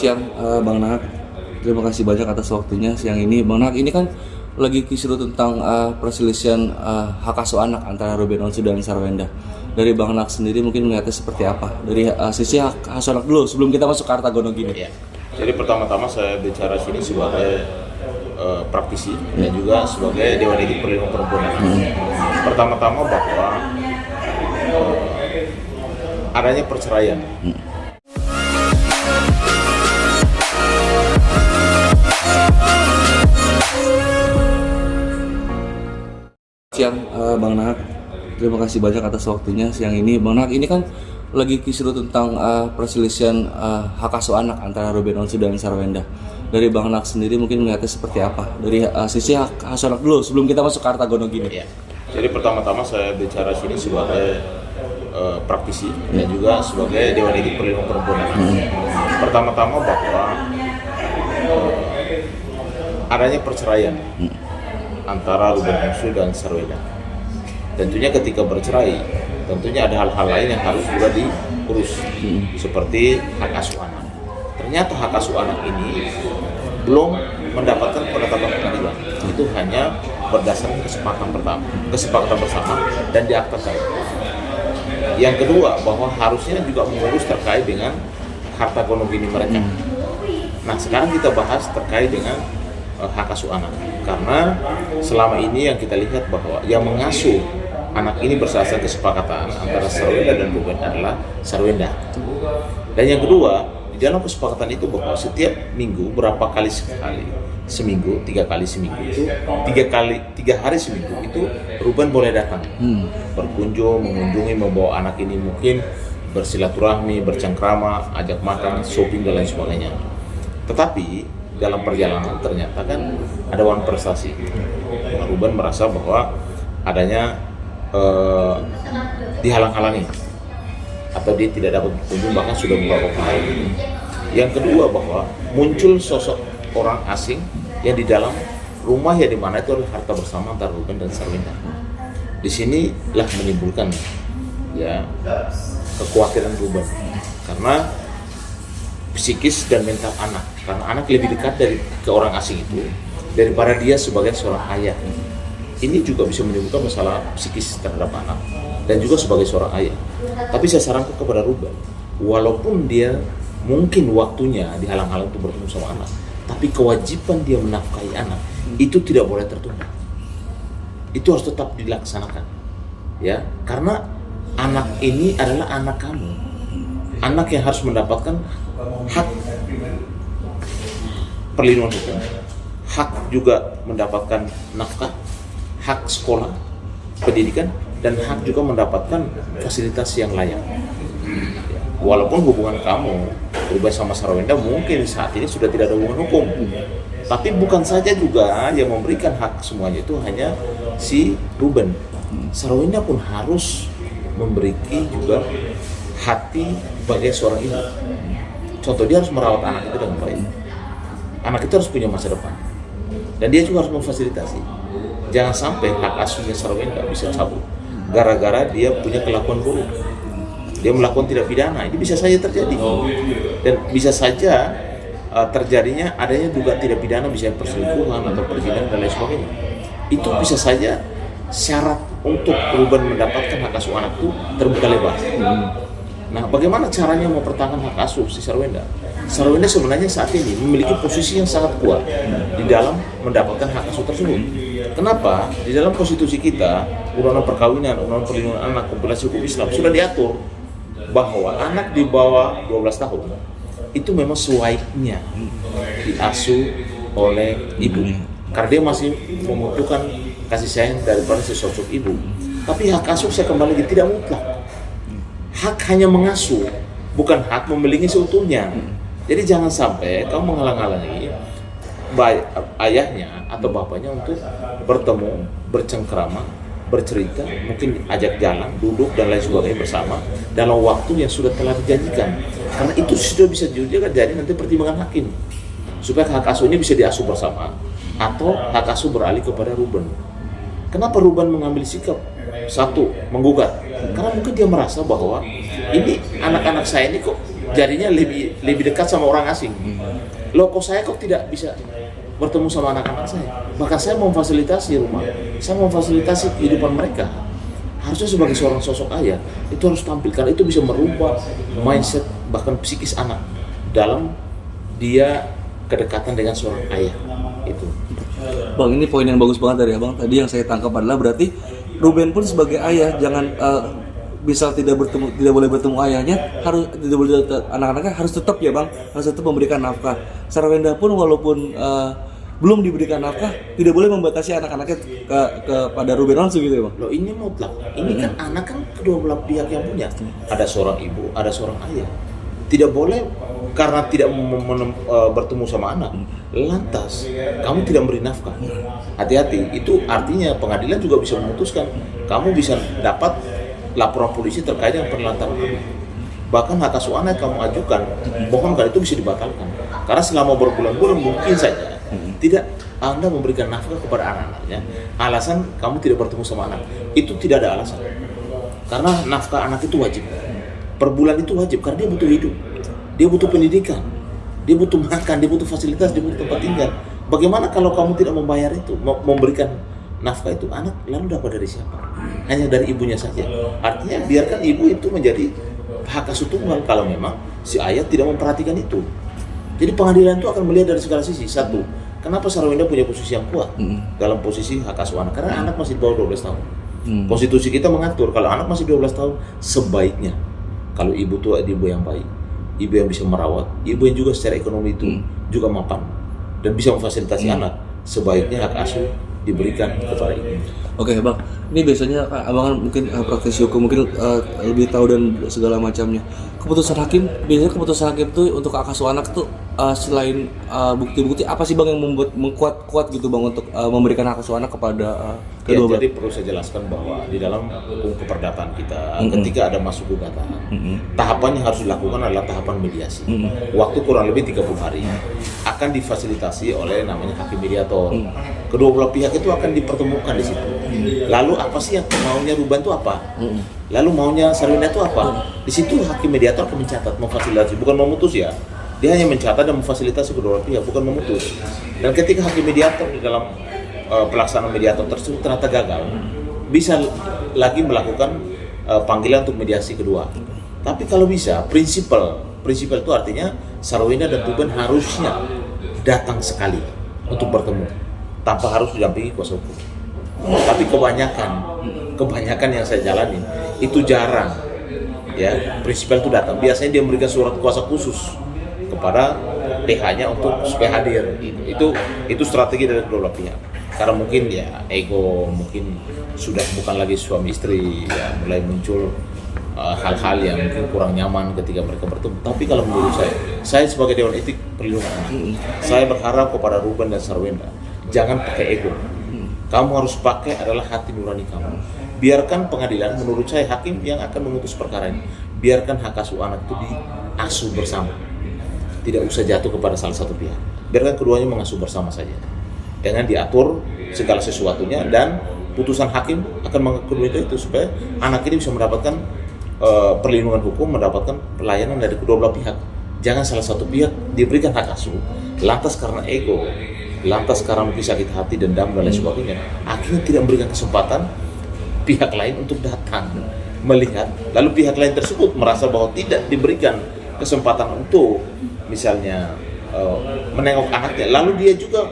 Siang, Bang Nahak. Terima kasih banyak atas waktunya siang ini. Bang Nahak, ini kan lagi kisruh tentang perselisihan hak asuh anak antara Ruben Onsu dan Sarwenda. Dari Bang Nahak sendiri mungkin melihatnya seperti apa? Dari sisi hak asuh anak dulu sebelum kita masuk ke harta gono gini. Ya. Jadi pertama-tama saya bicara sini sebagai praktisi dan juga sebagai Dewan Etik Perlindungan Perempuan. Pertama-tama bahwa adanya perceraian. Siang, Bang Nahak. Terima kasih banyak atas waktunya siang ini. Bang Nahak, ini kan lagi kisruh tentang perselisihan hak asuh anak antara Ruben Onsu dan Sarwenda. Dari Bang Nahak sendiri mungkin melihatnya seperti apa? Dari sisi hak asuh anak dulu sebelum kita masuk ke harta gono gini. Ya. Jadi pertama-tama saya bicara sini sebagai praktisi dan juga sebagai Dewan Etik Perlindungan Perempuan. Pertama-tama bahwa adanya perceraian antara Ruben Onsu dan Sarwenda. Tentunya ketika bercerai, tentunya ada hal-hal lain yang harus juga diurus, seperti hak asuh anak. Ternyata hak asuh anak ini belum mendapatkan penetapan pengadilan. Itu hanya berdasarkan kesepakatan bersama dan diaktakan. Yang kedua, bahwa harusnya juga mengurus terkait dengan harta gono gini mereka. Nah, sekarang kita bahas terkait dengan hak asuh anak, karena selama ini yang kita lihat bahwa yang mengasuh anak ini berdasarkan kesepakatan antara Sarwenda dan Ruben adalah Sarwenda. Dan yang kedua, di dalam kesepakatan itu bahwa setiap minggu berapa kali sekali, seminggu 3 kali seminggu itu 3 hari seminggu itu Ruben boleh datang berkunjung, mengunjungi, membawa anak ini mungkin bersilaturahmi, bercengkrama, ajak makan, shopping dan lain sebagainya. Tetapi dalam perjalanan ternyata kan ada wan prestasi. Ruben merasa bahwa adanya dihalang-halangi atau dia tidak dapat berkunjung, bahkan sudah beberapa kali. Yang kedua, bahwa muncul sosok orang asing yang di dalam rumah yang dimana itu adalah harta bersama antara Ruben dan Sarwenda. Di sinilah menimbulkan kekhawatiran Ruben karena psikis dan mental anak, karena anak lebih dekat ke orang asing itu daripada dia sebagai seorang ayah. Ini juga bisa menimbulkan masalah psikis terhadap anak dan juga sebagai seorang ayah. Tapi saya sarankan kepada Ruben, walaupun dia mungkin waktunya dihalang-halang untuk bertemu sama anak, tapi kewajiban dia menafkahi anak itu tidak boleh tertunda. Itu harus tetap dilaksanakan, ya, karena anak ini adalah anak kamu, anak yang harus mendapatkan hak perlindungan hukum, hak juga mendapatkan nafkah, hak sekolah, pendidikan, dan hak juga mendapatkan fasilitas yang layak. Walaupun hubungan kamu Ruben sama Sarwenda mungkin saat ini sudah tidak ada hubungan hukum, tapi bukan saja juga yang memberikan hak semuanya itu hanya si Ruben. Sarwenda pun harus memberikan juga hati sebagai seorang ibu. Contoh, dia harus merawat anak itu dengan baik. Anak itu harus punya masa depan, dan dia juga harus memfasilitasi. Jangan sampai hak asuhnya Sarwenda bisa cabut gara-gara dia punya kelakuan buruk. Dia melakukan tidak pidana, ini bisa saja terjadi. Dan bisa saja terjadinya adanya juga tidak pidana, bisa perselingkuhan atau perzinahan dan lain sebagainya. Itu bisa saja syarat untuk Ruben mendapatkan hak asuh anak itu terbuka lebar. Nah, bagaimana caranya mempertahankan hak asuh si Sarwenda? Sarwenda sebenarnya saat ini memiliki posisi yang sangat kuat di dalam mendapatkan hak asuh tersebut. Kenapa? Di dalam konstitusi kita, Undang-Undang Perkawinan, Undang-Undang Perlindungan Anak, Kompilasi Hukum Islam sudah diatur bahwa anak di bawah 12 tahun itu memang sewajarnya diasuh oleh ibu, karena dia masih membutuhkan kasih sayang daripada sosok ibu. Tapi hak asuh saya kembali lagi tidak mutlak. Hak hanya mengasuh, bukan hak memiliki seutuhnya. Jadi jangan sampai kamu menghalang-halangi ayahnya atau bapaknya untuk bertemu, bercengkrama, bercerita, mungkin ajak jalan, duduk dan lain sebagainya bersama dalam waktu yang sudah telah dijanjikan. Karena itu sudah bisa juga jadi nanti pertimbangan hakim supaya hak asuh ini bisa diasuh bersama atau hak asuh beralih kepada Ruben. Kenapa Ruben mengambil sikap satu menggugat? Karena mungkin dia merasa bahwa ini anak-anak saya ini kok jadinya lebih dekat sama orang asing. Loh kok saya kok tidak bisa bertemu sama anak-anak saya? Bahkan saya memfasilitasi rumah, saya memfasilitasi kehidupan mereka. Harusnya sebagai seorang sosok ayah itu harus tampilkan, itu bisa merubah mindset bahkan psikis anak dalam dia kedekatan dengan seorang ayah itu. Bang, ini poin yang bagus banget dari abang. Tadi yang saya tangkap adalah berarti Ruben pun sebagai ayah jangan misal tidak boleh bertemu ayahnya, harus tidak boleh, anak-anaknya harus tetap ya bang, harus tetap memberikan nafkah. Sarwenda pun walaupun belum diberikan nafkah, tidak boleh membatasi anak-anaknya kepada Ruben Onsu gitu ya bang. Loh ini mutlak, ini kan anak kan kedua belah pihak yang punya. Ada seorang ibu, ada seorang ayah. Tidak boleh karena tidak bertemu sama anak, lantas kamu tidak beri nafkah. Hati-hati, itu artinya pengadilan juga bisa memutuskan kamu bisa dapat laporan polisi terkait dengan penelantaran anak. Bahkan hak asuh anak kamu ajukan, mohonkan itu bisa dibatalkan. Karena selama berbulan-bulan mungkin saja tidak Anda memberikan nafkah kepada anak-anaknya. Alasan kamu tidak bertemu sama anak, itu tidak ada alasan. Karena nafkah anak itu wajib. Per bulan itu wajib karena dia butuh hidup. Dia butuh pendidikan. Dia butuh makan, dia butuh fasilitas, dia butuh tempat tinggal. Bagaimana kalau kamu tidak membayar itu, memberikan nafkah itu, anak lalu dapat dari siapa? Hanya dari ibunya saja. Artinya biarkan ibu itu menjadi hak asuh tunggal kalau memang si ayah tidak memperhatikan itu. Jadi pengadilan itu akan melihat dari segala sisi. Satu, kenapa Sarwenda punya posisi yang kuat dalam posisi hak asuh anak? Karena anak masih di bawah 12 tahun. Konstitusi kita mengatur kalau anak masih 12 tahun sebaiknya kalau ibu itu ibu yang baik, ibu yang bisa merawat, ibu yang juga secara ekonomi itu juga mapan dan bisa memfasilitasi anak, sebaiknya hak asuh diberikan kepada ibu. Oke bang, ini biasanya abang kan mungkin praktisi hukum mungkin lebih tahu dan segala macamnya. Keputusan hakim, biasanya keputusan hakim tuh untuk hak asuh anak tuh selain bukti-bukti apa sih bang yang membuat kuat gitu bang untuk memberikan hak asuh anak kepada kedua ya, jadi perlu saya jelaskan bahwa di dalam hukum keperdataan kita ketika ada masuk gugatan, tahapan yang harus dilakukan adalah tahapan mediasi. Waktu kurang lebih 30 hari akan difasilitasi oleh namanya hakim mediator. Kedua belah pihak itu akan dipertemukan di situ. Lalu apa sih yang maunya Ruben itu apa? Lalu maunya Sarwenda itu apa? Di situ hakim mediator akan mencatat, memfasilitasi, bukan memutus ya. Dia hanya mencatat dan memfasilitasi kedua belah pihak, bukan memutus. Dan ketika hakim mediator di dalam pelaksanaan mediator tersebut ternyata gagal, bisa lagi melakukan panggilan untuk mediasi kedua. Tapi kalau bisa, prinsipal itu artinya Sarwenda dan Ruben harusnya datang sekali untuk bertemu tanpa harus didampingi kuasa hukum. Tapi kebanyakan yang saya jalani itu jarang ya, prinsipal itu datang. Biasanya dia memberikan surat kuasa khusus kepada PH-nya untuk supaya hadir. Itu strategi dari kedua belah pihak. Karena mungkin ya ego, mungkin sudah bukan lagi suami istri, ya mulai muncul hal-hal yang mungkin kurang nyaman ketika mereka bertemu. Tapi kalau menurut saya sebagai Dewan Etik Perlindungan Anak, saya berharap kepada Ruben dan Sarwenda, jangan pakai ego. Kamu harus pakai adalah hati nurani kamu. Biarkan pengadilan, menurut saya hakim yang akan memutus perkara ini, biarkan hak asuh anak itu diasuh bersama. Tidak usah jatuh kepada salah satu pihak. Biarkan keduanya mengasuh bersama saja. Dengan diatur segala sesuatunya dan putusan hakim akan mengakui itu supaya anak ini bisa mendapatkan perlindungan hukum, mendapatkan pelayanan dari kedua belah pihak. Jangan salah satu pihak diberikan hak asuh, lantas karena ego, lantas karena mungkin sakit hati, dendam dan lain sebagainya, akhirnya tidak memberikan kesempatan pihak lain untuk datang melihat, lalu pihak lain tersebut merasa bahwa tidak diberikan kesempatan untuk misalnya menengok anaknya, lalu dia juga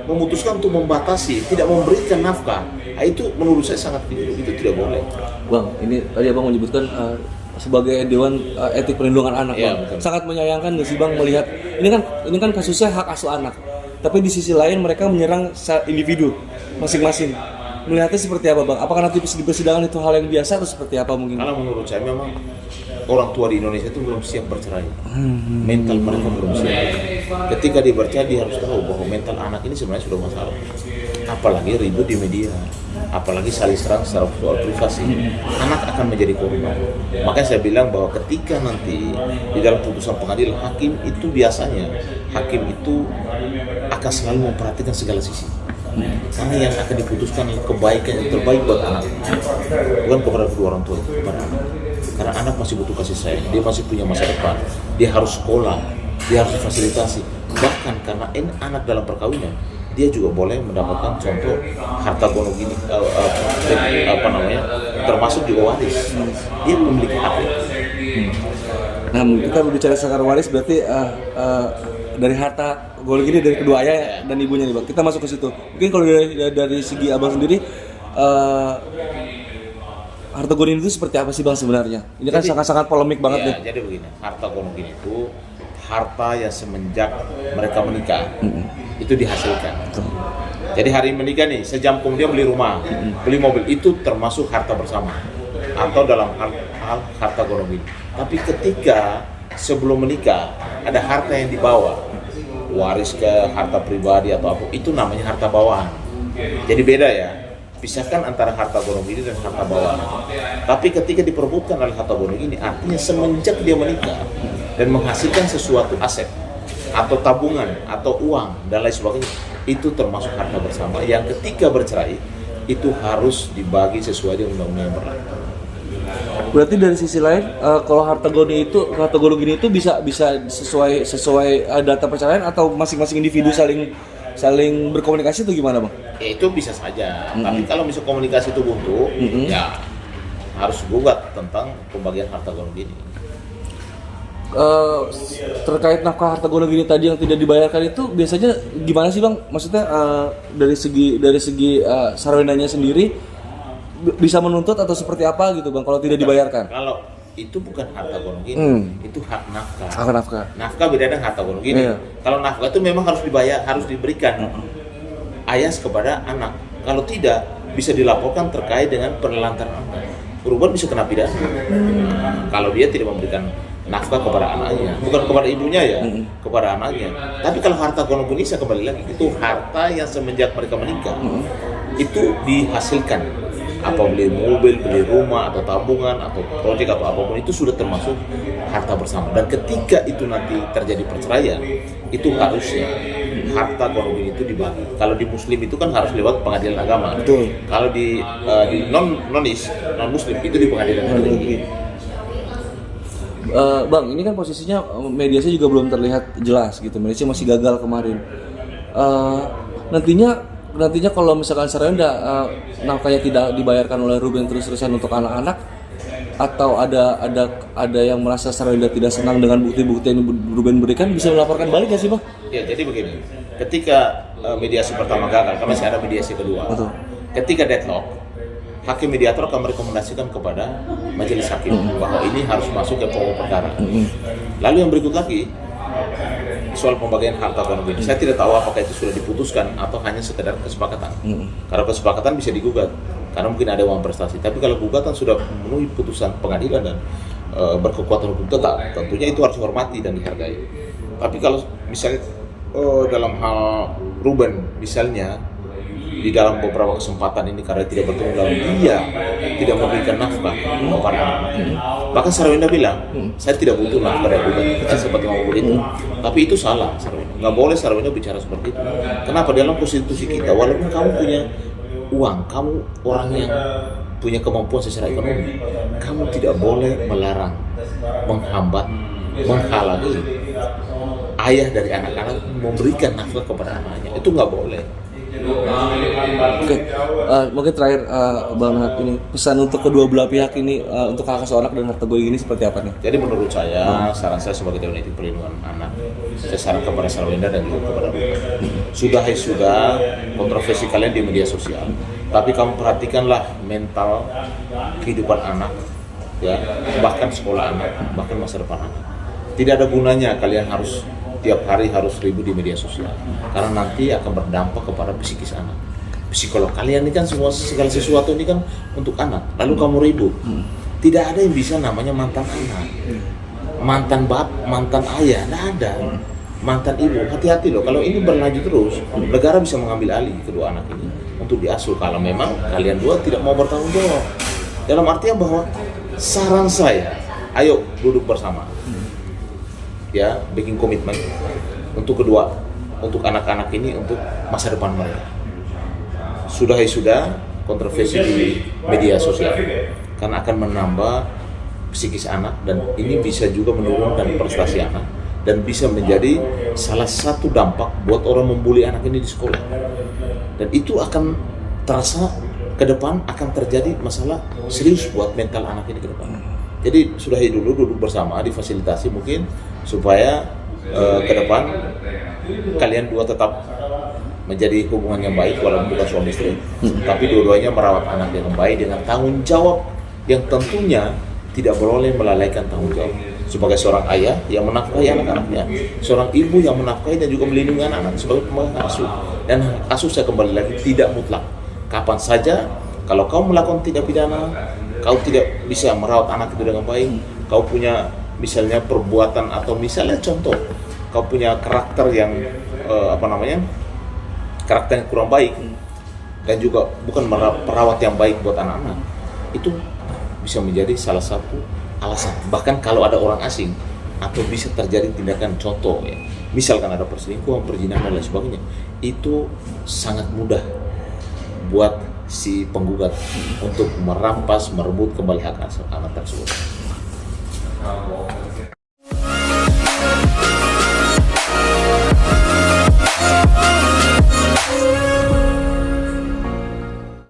memutuskan untuk membatasi, tidak memberikan nafkah. Nah, itu menurut saya sangat keliru, itu tidak boleh. Bang, ini tadi abang menyebutkan sebagai Dewan Etik Perlindungan Anak, ya, bang. Sangat menyayangkan nggak sih bang melihat ini kan kasusnya hak asuh anak, tapi di sisi lain mereka menyerang individu masing-masing. Melihatnya seperti apa bang? Apakah nanti di persidangan itu hal yang biasa atau seperti apa mungkin? Kalau menurut saya memang orang tua di Indonesia itu belum siap bercerai. Mental mereka belum siap. Ketika dia bercerai, dia harus tahu bahwa mental anak ini sebenarnya sudah masalah. Apalagi ribut di media, apalagi saling serang secara soal privasi, anak akan menjadi korban. Makanya saya bilang bahwa ketika nanti di dalam putusan pengadilan, hakim itu biasanya itu akan selalu memperhatikan segala sisi. Karena yang akan diputuskan adalah kebaikan yang terbaik buat anak, bukan kepada kedua orang tua itu, kepada anak. Karena anak masih butuh kasih sayang, dia masih punya masa depan, dia harus sekolah, dia harus difasilitasi. Bahkan karena ini anak dalam perkawinan, dia juga boleh mendapatkan contoh harta gono gini, termasuk juga waris. Dia memiliki hak. Nah, kita berbicara sekarang waris berarti dari harta gono gini dari kedua ayah dan ibunya nih bang. Kita masuk ke situ. Mungkin kalau dari segi abang sendiri, harta gono itu seperti apa sih bang sebenarnya? Ini kan sangat-sangat polemik banget nih. Jadi begini, harta gono gini itu harta yang semenjak mereka menikah itu dihasilkan. Jadi hari menikah nih, sejam kemudian beli rumah, beli mobil, itu termasuk harta bersama atau dalam hal harta gono gini. Tapi ketika sebelum menikah ada harta yang dibawa, waris ke harta pribadi atau apa, itu namanya harta bawaan. Jadi beda ya. Pisahkan antara harta gono gini dan harta bawaan. Tapi ketika diperebutkan oleh harta gono gini, artinya semenjak dia menikah dan menghasilkan sesuatu aset atau tabungan atau uang dan lain sebagainya, itu termasuk harta bersama yang ketika bercerai itu harus dibagi sesuai dengan undang-undang yang berlaku. Berarti dari sisi lain, kalau harta gono gini itu bisa sesuai data perceraian atau masing-masing individu saling berkomunikasi itu gimana bang? Ya, itu bisa saja. Tapi kalau misalnya komunikasi itu buntu, ya harus gugat tentang pembagian harta gono gini. Terkait nafkah harta gono gini tadi yang tidak dibayarkan itu biasanya gimana sih bang? Maksudnya dari segi Sarwendanya sendiri bisa menuntut atau seperti apa gitu bang kalau tidak dibayarkan? Kalau itu bukan harta gono gini, itu hak nafkah. Hak nafkah. Nafkah beda dengan harta gono gini. Iya. Kalau nafkah itu memang harus dibayar, harus diberikan ayah kepada anak. Kalau tidak, bisa dilaporkan terkait dengan penelantaran anak. Perubahan bisa kena pidana. Kalau dia tidak memberikan nafkah kepada anaknya, bukan kepada ibunya ya, kepada anaknya. Tapi kalau harta gono gini, saya kembali lagi, itu harta yang semenjak mereka menikah itu dihasilkan. Apa beli mobil, beli rumah, atau tabungan, atau proyek, atau apapun, itu sudah termasuk harta bersama. Dan ketika itu nanti terjadi perceraian, itu harusnya harta gono gini itu dibagi. Kalau di Muslim itu kan harus lewat pengadilan agama. Betul. Kalau di non Muslim itu di pengadilan negeri. Bang, ini kan posisinya mediasi juga belum terlihat jelas gitu. Mediasi masih gagal kemarin. Nantinya kalau misalkan Sarwenda nafkahnya tidak dibayarkan oleh Ruben terus-terusan untuk anak-anak, atau ada yang merasa Sarwenda tidak senang dengan bukti-bukti yang Ruben berikan, bisa melaporkan balik nggak sih bang? Ya, jadi begini, ketika mediasi pertama gagal, kan masih ada mediasi kedua. Betul. Ketika deadlock, hakim mediator akan merekomendasikan kepada majelis hakim bahwa ini harus masuk ke pokok perkara. Lalu yang berikut lagi, soal pembagian harta gono gini, saya tidak tahu apakah itu sudah diputuskan atau hanya sekedar kesepakatan. Karena kesepakatan bisa digugat, karena mungkin ada uang prestasi. Tapi kalau gugatan sudah memenuhi putusan pengadilan dan berkekuatan hukum tetap, tentunya itu harus dihormati dan dihargai. Tapi kalau misalnya dalam hal Ruben misalnya, di dalam beberapa kesempatan ini karena tidak bertemu dalam dia tidak memberikan nafkah kepada anak. Bahkan Sarwenda bilang, saya tidak butuh nafkah dari Ruben, kita seperti ngomong begitu. Tapi itu salah, Sarwenda. Nggak boleh Sarwenda bicara seperti itu. Kenapa? Dalam konstitusi kita, walaupun kamu punya uang, kamu orang yang punya kemampuan secara ekonomi, kamu tidak boleh melarang, menghambat, menghalangi ayah dari anak-anak memberikan nafkah kepada anaknya. Itu nggak boleh. Oke, mungkin terakhir Bang Nahat, ini pesan untuk kedua belah pihak ini untuk hak asuh anak dan harta gono ini seperti apa nih? Jadi menurut saya, saran saya sebagai Dewan Etik Perlindungan Anak, saya saran kepada Sarwenda dan juga kepada Ruben, sudah kontroversi kalian di media sosial, tapi kamu perhatikanlah mental kehidupan anak, ya, bahkan sekolah anak, bahkan masa depan anak. Tidak ada gunanya kalian harus tiap hari harus ribut di media sosial, karena nanti akan berdampak kepada psikis anak. Psikolog kalian ini kan segala sesuatu ini kan untuk anak, lalu kamu ribut. Tidak ada yang bisa namanya mantan anak, mantan mantan ayah, tidak ada. Mantan ibu, hati-hati loh, kalau ini berlanjut terus, negara bisa mengambil alih kedua anak ini untuk diasuh kalau memang kalian dua tidak mau bertanggung jawab. Dalam artian bahwa saran saya, ayo duduk bersama, ya, bikin komitmen untuk anak-anak ini, untuk masa depan mereka. Sudah kontroversi di media sosial, karena akan menambah psikis anak, dan ini bisa juga menurunkan prestasi anak dan bisa menjadi salah satu dampak buat orang membuli anak ini di sekolah. Dan itu akan terasa ke depan akan terjadi masalah serius buat mental anak ini ke depan. Jadi sudahi dulu duduk bersama, difasilitasi mungkin supaya ke depan kalian dua tetap menjadi hubungan yang baik walaupun bukan suami istri, tapi dua-duanya merawat anak dengan baik dengan tanggung jawab yang tentunya tidak boleh melalaikan tanggung jawab sebagai seorang ayah yang menafkahi anak-anaknya, seorang ibu yang menafkahi dan juga melindungi anak-anak sebagai pemegang asuh. Dan asuh, saya kembali lagi, tidak mutlak. Kapan saja kalau kau melakukan tindak pidana, kau tidak bisa merawat anak itu dengan baik, kau punya misalnya perbuatan atau misalnya contoh kau punya karakter yang karakter yang kurang baik dan juga bukan perawat yang baik buat anak-anak, itu bisa menjadi salah satu alasan. Bahkan kalau ada orang asing atau bisa terjadi tindakan contoh ya, misalkan ada perselingkuhan, perzinahan dan lain sebagainya, itu sangat mudah buat si penggugat untuk merampas, merebut kembali hak asal anak tersebut.